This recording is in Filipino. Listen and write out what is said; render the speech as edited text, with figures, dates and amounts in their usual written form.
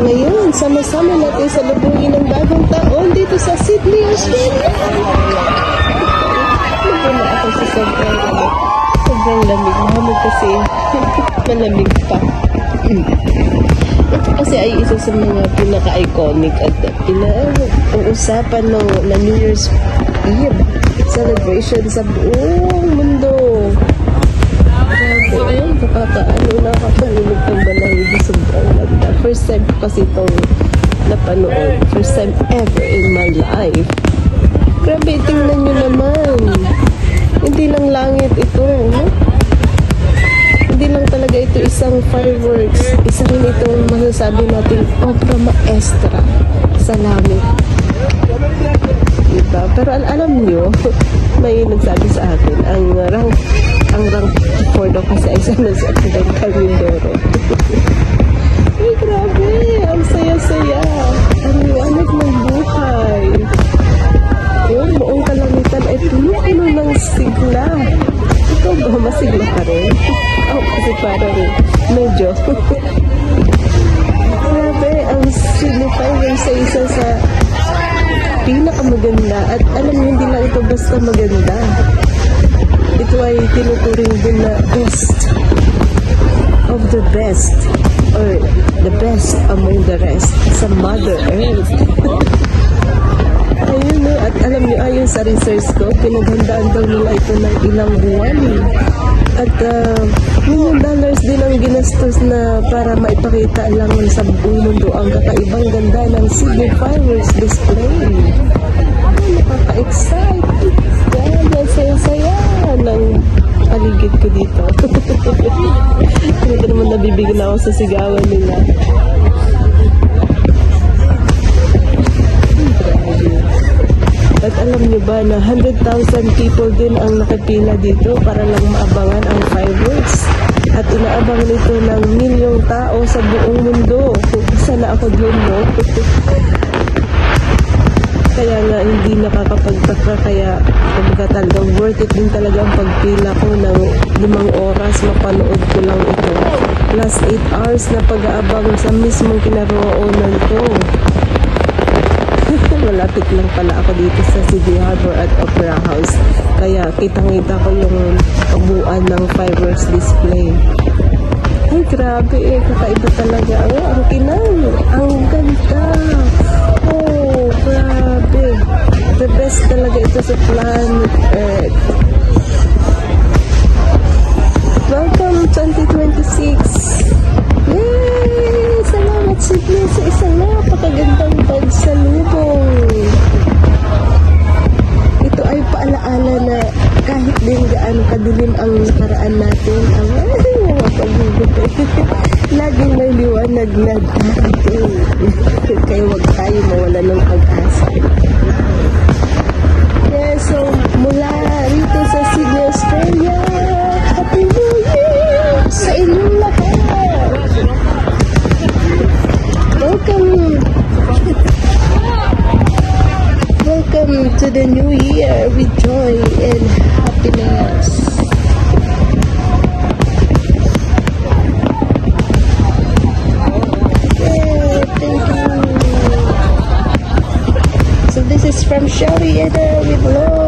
Ngayon, sama-sama natin sa lubungin ng bagong taon dito sa Sydney, Australia. Nagpuna ako sa sobrang lamig. Mahamog kasi malamig pa. Ito kasi ay isa sa mga pinaka-iconic at pinag-uusapan na New Year's Eve celebration sa buong mundo. Grabe, nakakalilig ng balangin. Sobrang ganda. First time ko kasi itong napanood. First time ever in my life. Grabe, tingnan nyo naman. Hindi lang langit ito, no? Hindi lang talaga ito isang fireworks. Isa rin itong masasabi natin obra maestra sa langit. Diba? Pero alam nyo, may nagsabi sa akin, ang rank 4 daw kasi ay sa Occidental Mindoro. Ay, grabe! Ang saya-saya! Ang liwanag ng buhay! Yung buong kalangitan ay puno-puno ng sigla. Ikaw ba? Masigla ka rin? Oh, kasi parang medyo. Grabe! Ang signify ng isa sa pinakamaganda. At alam niyo, hindi lang ito basta maganda. Ito ay tinuturing din na best of the best or the best among the rest sa Mother Earth. Ayun, no? At alam niyo, ayon sa research ko, pinaghandaan daw nila ito ng ilang buwan. At $1 million din ang ginastos na para maipakita lang sa buong mundo ang kakaibang ganda ng Sydney Fireworks display. Nakaka-excite. Yan, saya-saya ng paligid ko dito. Hindi naman nabibigyan ako sa sigawan nila. At alam niyo ba na 100,000 people din ang nakapila dito para lang maabangan ang fireworks. At inaabang nito ng milyong tao sa buong mundo. Isa na ako dun, no? Kaya nga hindi nakakapagtaka, kaya talagang worth it din talaga ang pagpila ko ng 5 oras, mapanood ko lang ito. Plus 8 hours na pag-aabang sa mismong kinaroonan ko. Malapit lang pala ako dito sa Sydney Harbour at Opera House. Kaya kitang-kita ko yung kabuuan ng fireworks display. Ay, grabe eh. Kakaiba talaga. Oh, ang kinang. Ang ganda. Oh, grabe. The best talaga ito sa planet Earth. Welcome 2026. Yay! Salamat Sydney sa isang napakagandang pagsalubong. Ito ay paalaala na kahit din gaano kadilim ang nakaraan natin, ang mga pagbubuti. Laging may liwanag na darating. Kaya huwag tayo mawala ng pag-asa. Yeah, so mula rito sa Sydney, Australia, Happy New Year sa inyong lahat! Welcome to the new year with joy and happiness. Yeah, thank you. So this is from Shelly with love.